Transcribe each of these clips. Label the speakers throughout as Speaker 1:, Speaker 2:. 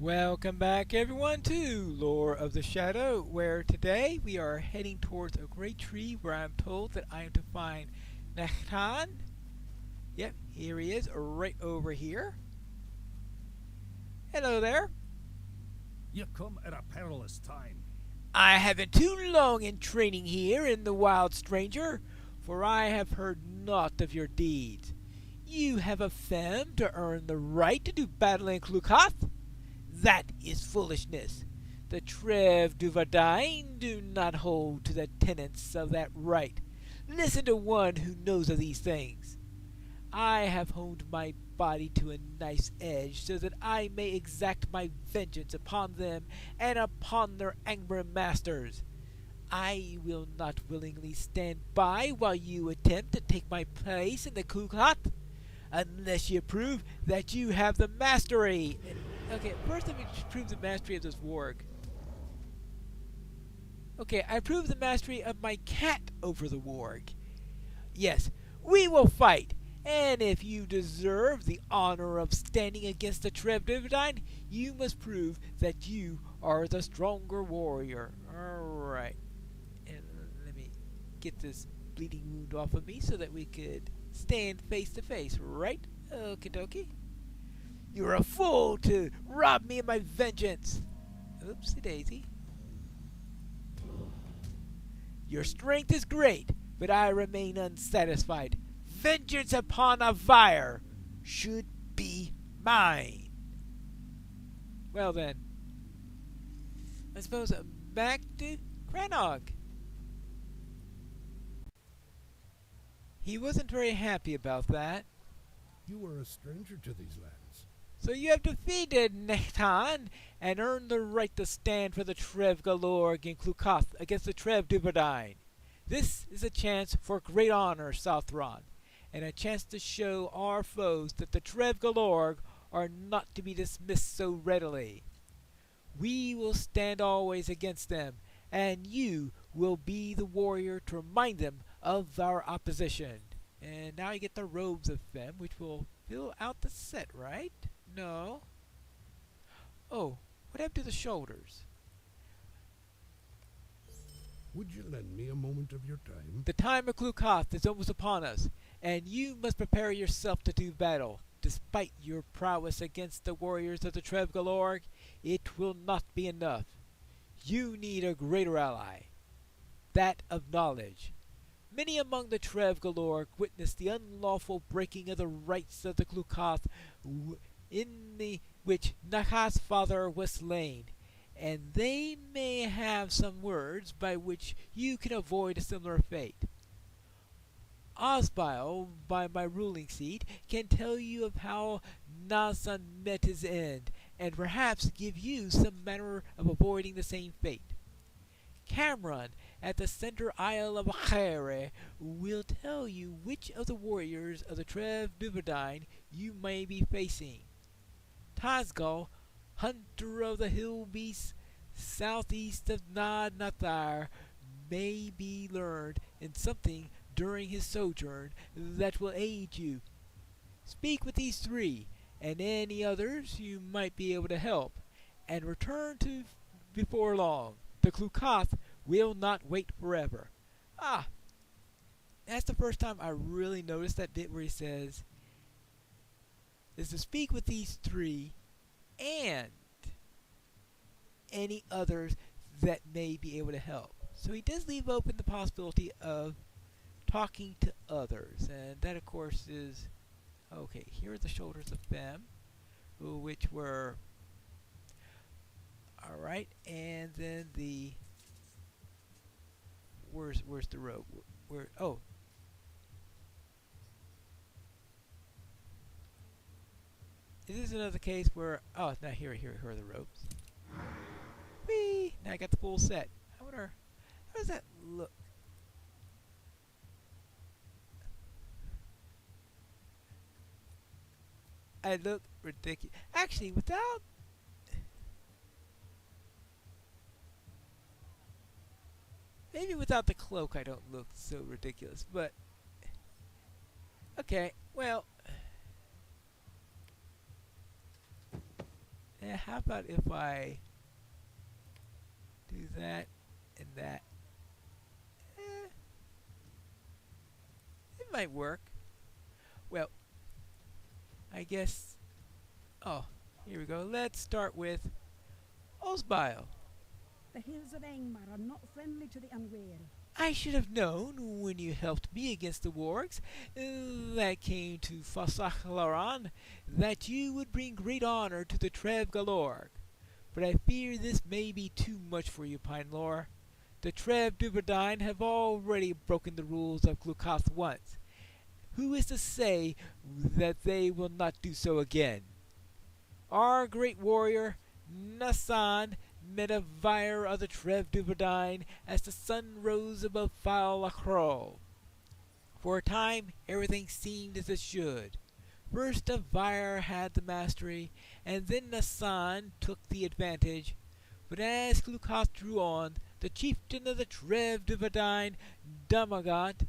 Speaker 1: Welcome back everyone to Lore of the Shadow, where today we are heading towards a great tree where I'm told that I am to find Nachtan. Yep, here he is, right over here. Hello there.
Speaker 2: You come at a perilous time.
Speaker 1: I have been too long in training here in the wild stranger, for I have heard naught of your deeds. You have a femme to earn the right to do battle in Clucath? That is foolishness. The Trev du Verdine do not hold to the tenets of that right. Listen to one who knows of these things. I have honed my body to a nice edge so that I may exact my vengeance upon them and upon their angry masters. I will not willingly stand by while you attempt to take my place in the Clucath, unless you prove that you have the mastery. Okay, first let me prove the mastery of this warg. Okay, I proved the mastery of my cat over the warg. Yes, we will fight, and if you deserve the honor of standing against the Trev Dividine, you must prove that you are the stronger warrior. Alright, and let me get this bleeding wound off of me so that we could stand face to face, right? Okie dokie. You're a fool to rob me of my vengeance. Oopsie daisy. Your strength is great, but I remain unsatisfied. Vengeance upon a Vyre should be mine. Well then, I suppose back to Cranog. He wasn't very happy about that.
Speaker 2: You are a stranger to these lands.
Speaker 1: So you have defeated Nachtan and earned the right to stand for the Trev Galorg in Clucath against the Trev Duverdine. This is a chance for great honor, Southron, and a chance to show our foes that the Trev Galorg are not to be dismissed so readily. We will stand always against them, and you will be the warrior to remind them of our opposition. And now you get the robes of Femme, which will fill out the set, right? No. Oh, what happened to the shoulders?
Speaker 2: Would you lend me a moment of your time?
Speaker 1: The time of Clucath is almost upon us, and you must prepare yourself to do battle. Despite your prowess against the warriors of the Trev Galorg, it will not be enough. You need a greater ally, that of knowledge. Many among the Trev Galorg witnessed the unlawful breaking of the rites of the Clucath in the which Nachat's father was slain, and they may have some words by which you can avoid a similar fate. Osbile, by my ruling seat, can tell you of how Nazan met his end, and perhaps give you some manner of avoiding the same fate. Cameron, at the center isle of Achere, will tell you which of the warriors of the Trev Duverdine you may be facing. Tazgal, hunter of the hill beasts southeast of Nad Nathar, may be learned in something during his sojourn that will aid you. Speak with these three, and any others you might be able to help, and return to before long. The Clucath will not wait forever. Ah, that's the first time I really noticed that bit where he says, is to speak with these three and any others that may be able to help. So he does leave open the possibility of talking to others, and that of course is okay. Here are the shoulders of Femme, which were all right, and then the where's the robe? Where? Oh. Is this another case where... Oh, now here are the ropes. Whee! Now I got the full set. I wonder... How does that look? I look ridiculous. Actually, without... Maybe without the cloak I don't look so ridiculous, but... Okay, well... How about if I do that and that? Eh, it might work. Well, I guess. Oh, here we go. Let's start with Osbile.
Speaker 3: The hills of Angmar are not friendly to the unwary.
Speaker 1: I should have known when you helped me against the wargs that came to Fossachlaran that you would bring great honor to the Trev Galorg. But I fear this may be too much for you, Pinelor. The Trev Duverdine have already broken the rules of Clucath once. Who is to say that they will not do so again? Our great warrior, Nassan, met a Vyre of the Trev Duverdine as the sun rose above Fal Lacro. For a time, everything seemed as it should. First a Vyre had the mastery, and then Nassan took the advantage. But as Clucath drew on, the chieftain of the Trev Duverdine, Damagot,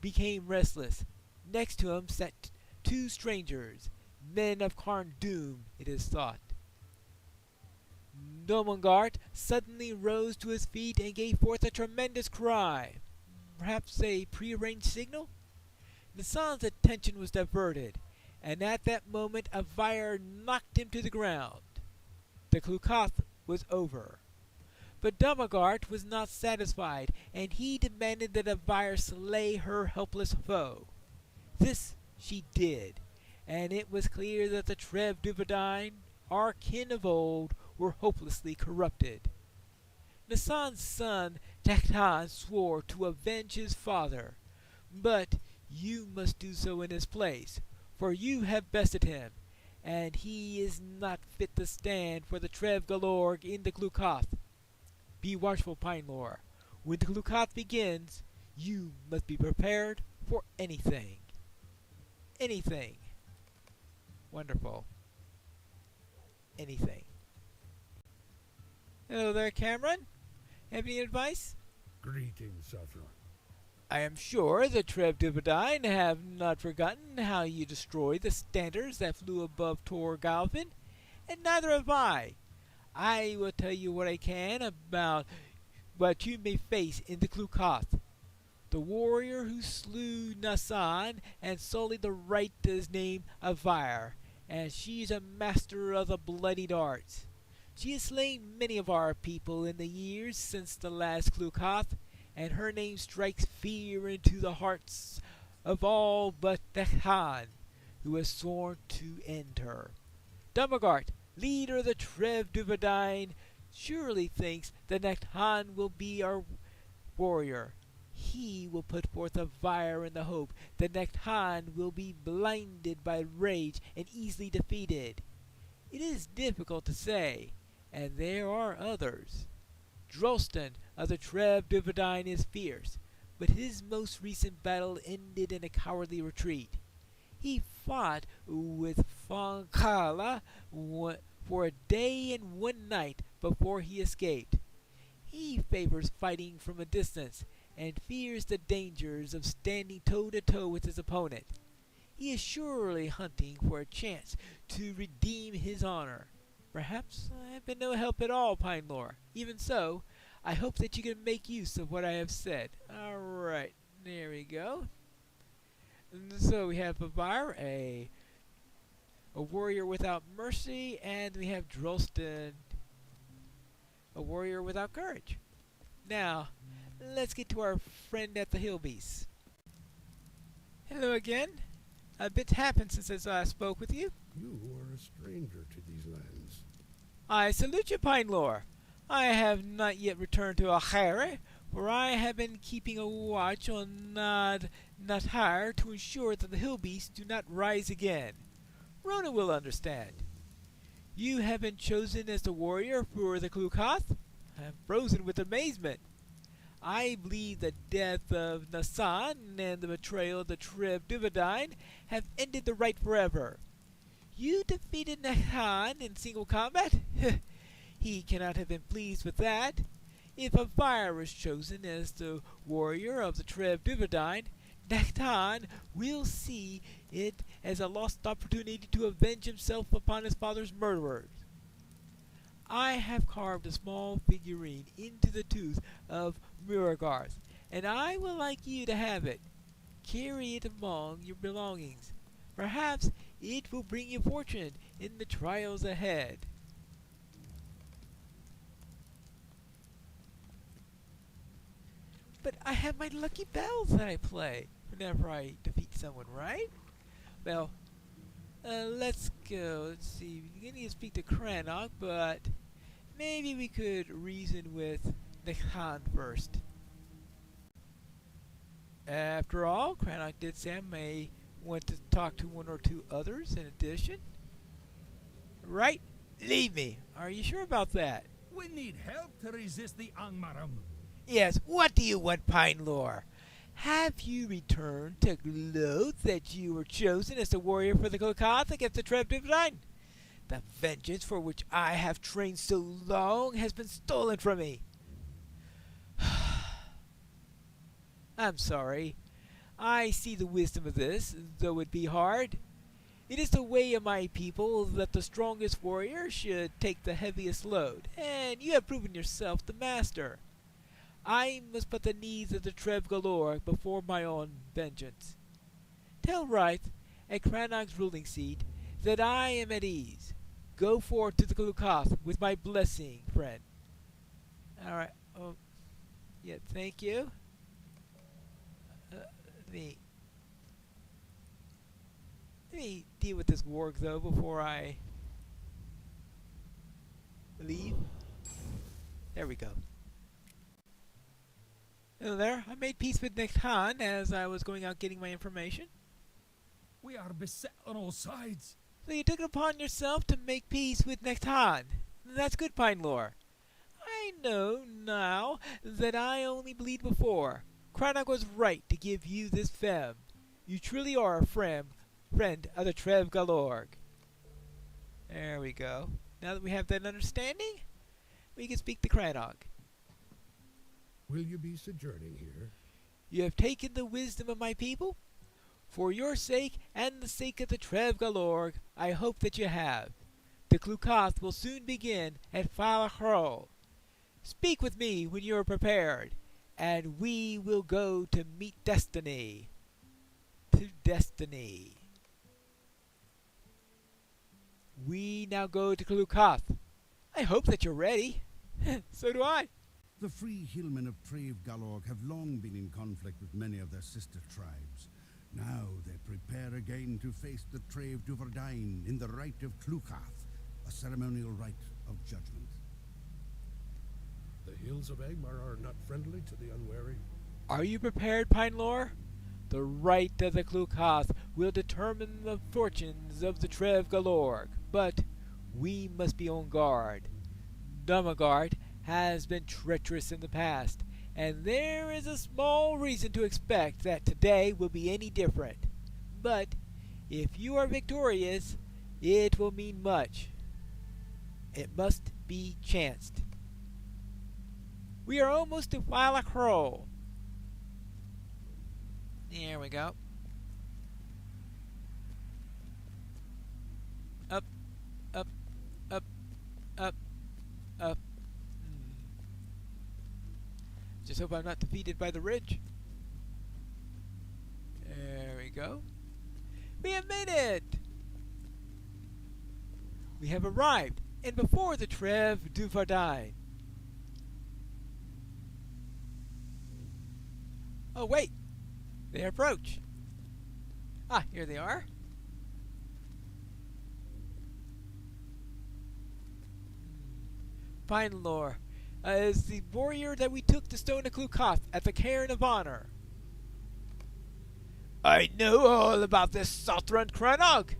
Speaker 1: became restless. Next to him sat two strangers, men of Carn Doom, it is thought. Domangart suddenly rose to his feet and gave forth a tremendous cry. Perhaps a prearranged signal? Nassan's attention was diverted, and at that moment a Vyre knocked him to the ground. The Clucath was over. But Domagart was not satisfied, and he demanded that a Vyre slay her helpless foe. This she did, and it was clear that the Trev Duverdine, our kin of old, were hopelessly corrupted. Nassan's son Taktan swore to avenge his father, but you must do so in his place, for you have bested him, and he is not fit to stand for the Trev Galorg in the Clucath. Be watchful, Pinelor. When the Clucath begins, you must be prepared for anything. Anything. Wonderful. Anything. Hello there, Cameron. Have any advice?
Speaker 2: Greetings, Saffron.
Speaker 1: I am sure the Trev Duverdine have not forgotten how you destroyed the standards that flew above Tor Galvin, and neither have I. I will tell you what I can about what you may face in the Clucath. The warrior who slew Nassan and sullied the Rite is named Avire, and she is a master of the bloodied arts. She has slain many of our people in the years since the last Clucath, and her name strikes fear into the hearts of all but Dekhan, who has sworn to end her. Dumagart, leader of the Trev Duverdine, surely thinks that Nekhan will be our warrior. He will put forth a Vyre in the hope that Nekhan will be blinded by rage and easily defeated. It is difficult to say, and there are others. Drolston of the Trev Duverdine is fierce, but his most recent battle ended in a cowardly retreat. He fought with Fonkala for a day and one night before he escaped. He favors fighting from a distance and fears the dangers of standing toe-to-toe with his opponent. He is surely hunting for a chance to redeem his honor. Perhaps I have been no help at all, Pinelor. Even so, I hope that you can make use of what I have said. Alright, there we go. And so we have Avire, a warrior without mercy, and we have Drolston, a warrior without courage. Now, let's get to our friend at the Hillbeast. Hello again. A bit happened since I last spoke with you.
Speaker 2: You are a stranger to these lands.
Speaker 1: I salute you, Pinelor. I have not yet returned to Ahare, for I have been keeping a watch on Nathar to ensure that the Hillbeasts do not rise again. Rona will understand. You have been chosen as the warrior for the Clucath? I am frozen with amazement. I believe the death of Nassan and the betrayal of the Trev Duverdine have ended the Rite forever. You defeated Nahan in single combat? He cannot have been pleased with that. If a Vyre is chosen as the warrior of the Trev Duverdine, Nahan will see it as a lost opportunity to avenge himself upon his father's murderers. I have carved a small figurine into the tooth of Muragarth, and I would like you to have it. Carry it among your belongings. Perhaps it will bring you fortune in the trials ahead. But I have my lucky bells that I play whenever I defeat someone, right? Well, let's go. Let's see. We need to speak to Cranach, but maybe we could reason with Nechan first. After all, Cranach did say I may want to talk to one or two others in addition. Right? Leave me. Are you sure about that?
Speaker 4: We need help to resist the Angmaram.
Speaker 1: Yes, what do you want, Pine Lore? Have you returned to gloat that you were chosen as the warrior for the Clucath against the Trevdivine? The vengeance for which I have trained so long has been stolen from me. I'm sorry. I see the wisdom of this, though it be hard. It is the way of my people that the strongest warrior should take the heaviest load, and you have proven yourself the master. I must put the needs of the Trev Galore before my own vengeance. Tell Rite, at Cranach's ruling seat, that I am at ease. Go forth to the Clucath with my blessing, friend. Alright, yeah, thank you. Let me deal with this warg, though, before I leave. There we go. Hello there. I made peace with Nechan as I was going out getting my information.
Speaker 4: We are beset on all sides.
Speaker 1: So you took it upon yourself to make peace with Nechan. That's good, Pine Lore. I know now that I only believed before. Cranach was right to give you this femme. You truly are a friend of the Trev Galorg. There we go. Now that we have that understanding, we can speak to Cranach.
Speaker 2: Will you be sojourning here?
Speaker 1: You have taken the wisdom of my people? For your sake and the sake of the Trev Galorg, I hope that you have. The Clucath will soon begin at Falachrol. Speak with me when you are prepared, and we will go to meet destiny. To destiny. We now go to Clucath. I hope that you're ready. So do I.
Speaker 5: The free hillmen of Trave Galorg have long been in conflict with many of their sister tribes. Now they prepare again to face the Trave Duverdain in the Rite of Clucath, a ceremonial rite of judgment.
Speaker 2: The hills of Angmar are not friendly to the unwary.
Speaker 1: Are you prepared, Pine Lore? The Rite of the Clucath will determine the fortunes of the Trev Galorg, but we must be on guard. Dumagard has been treacherous in the past, and there is a small reason to expect that today will be any different. But if you are victorious, it will mean much. It must be chanced. We are almost to Falachrol. There we go. Up, up, up, up, up. Just hope I'm not defeated by the ridge. There we go. We have made it! We have arrived, and before the Trev Duverdain. Oh, wait! They approach. Ah, here they are. Pine Lore is the warrior that we took to Stone of Clucath at the Cairn of Honor. I know all about this Sothran Cranach.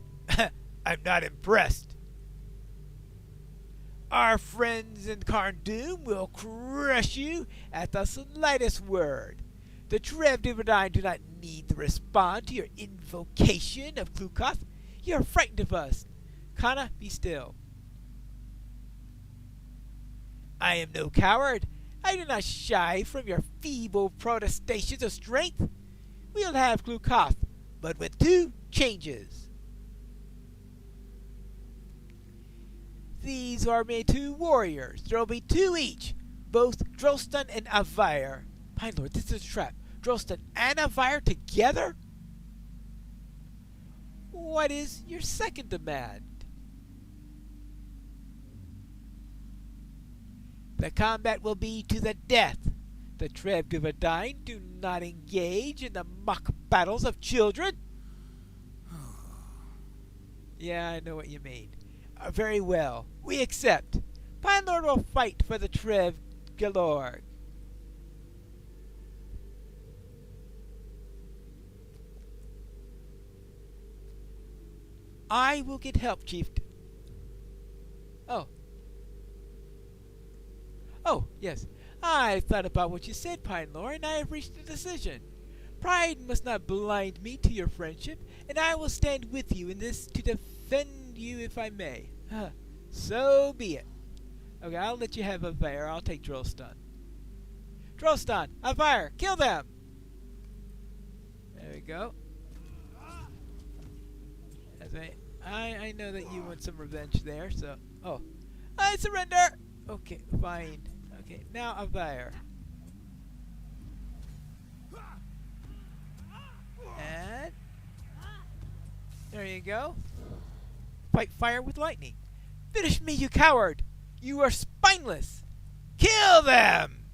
Speaker 1: I'm not impressed. Our friends in Cardoon will crush you at the slightest word. The Trev Duverdain do not need to respond to your invocation of Clucath. You are frightened of us. Kana, be still. I am no coward. I do not shy from your feeble protestations of strength. We'll have Clucath, but with two changes. These are my two warriors. There'll be two each, both Drostan and Avire. Pine Lord, this is a trap. Drostan and Avire together? What is your second demand? The combat will be to the death. The Trev Duvadine do not engage in the mock battles of children. Yeah, I know what you mean. Very well. We accept. Pine Lord will fight for the Trev Galorg. I will get help, Chieftain. Oh. Oh, yes. I thought about what you said, Pine Lord, and I have reached a decision. Pride must not blind me to your friendship, and I will stand with you in this to defend you if I may. So be it. Okay, I'll let you have Avire. I'll take Drostan. Drostan, Avire, kill them! There we go. I know that you want some revenge there, so... Oh. I surrender! Okay, fine. Okay, now Avire. And... there you go. Fight fire with lightning. Finish me, you coward! You are spineless! Kill them!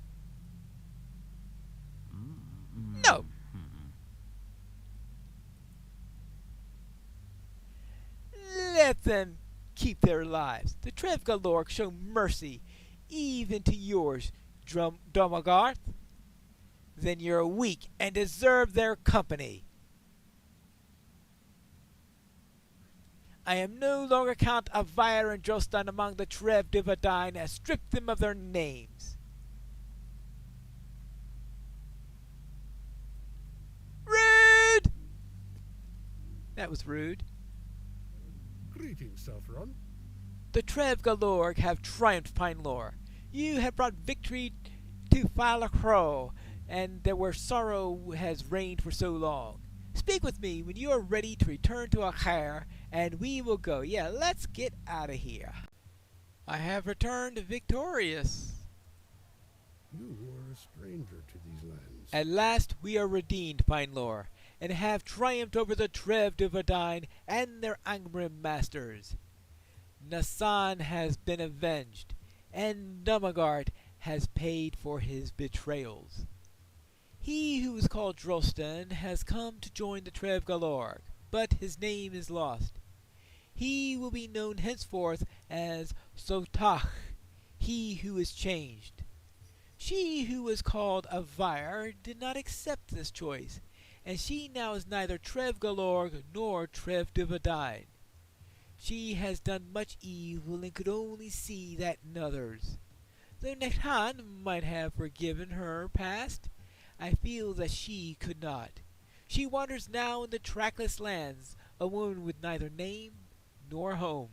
Speaker 1: No! Let them keep their lives. The Trev Galorg show mercy, even to yours, Domagarth. Then you're weak and deserve their company. I am no longer count Avire and Drostan among the Trev Duvadine as stripped them of their names. Rude! That was rude.
Speaker 2: Greetings, Saffron.
Speaker 1: The Trev Galorg have triumphed, Pine Lord. You have brought victory to Falacro, and there where sorrow has reigned for so long. Speak with me when you are ready to return to Akhair, and we will go. Yeah, let's get out of here. I have returned victorious.
Speaker 2: You are a stranger to these lands.
Speaker 1: At last we are redeemed, Pine Lord, and have triumphed over the Trev Duvadine and their Angrim masters. Nasan has been avenged, and Numagard has paid for his betrayals. He who is called Drostan has come to join the Trev Galorg, but his name is lost. He will be known henceforth as Sotach, he who is changed. She who was called Avire did not accept this choice, and she now is neither Trev Galorg nor Trev Duvadine. She has done much evil and could only see that in others. Though Nekhan might have forgiven her past, I feel that she could not. She wanders now in the trackless lands, a woman with neither name nor home.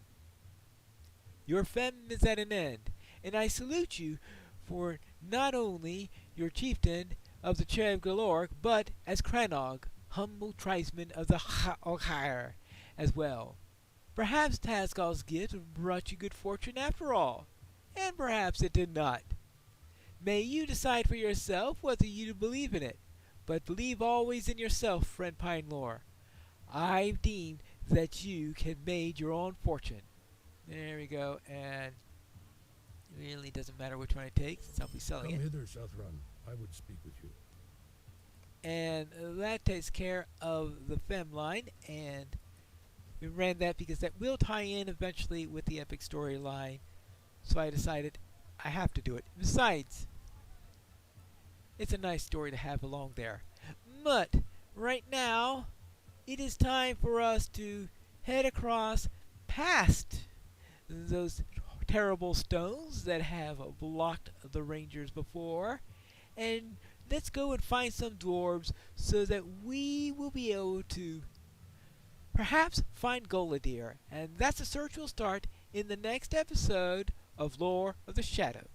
Speaker 1: Your femme is at an end, and I salute you for not only your chieftain of the Trev Galorg, but as Cranog, humble tribesman of the Akhair, as well. Perhaps Tasgal's gift brought you good fortune after all, and perhaps it did not. May you decide for yourself whether you believe in it, but believe always in yourself, friend Pine Lord. I deemed that you had made your own fortune. There we go, and it really doesn't matter which one I take, since I'll be selling
Speaker 2: Come
Speaker 1: it.
Speaker 2: hither, Sathron. I would speak with you.
Speaker 1: And that takes care of the fem line, and we ran that because that will tie in eventually with the epic storyline, so I decided I have to do it. Besides, it's a nice story to have along there. But right now, it is time for us to head across past those terrible stones that have blocked the rangers before, and let's go and find some dwarves so that we will be able to perhaps find Goladir, and that's the search will start in the next episode of Lore of the Shadow.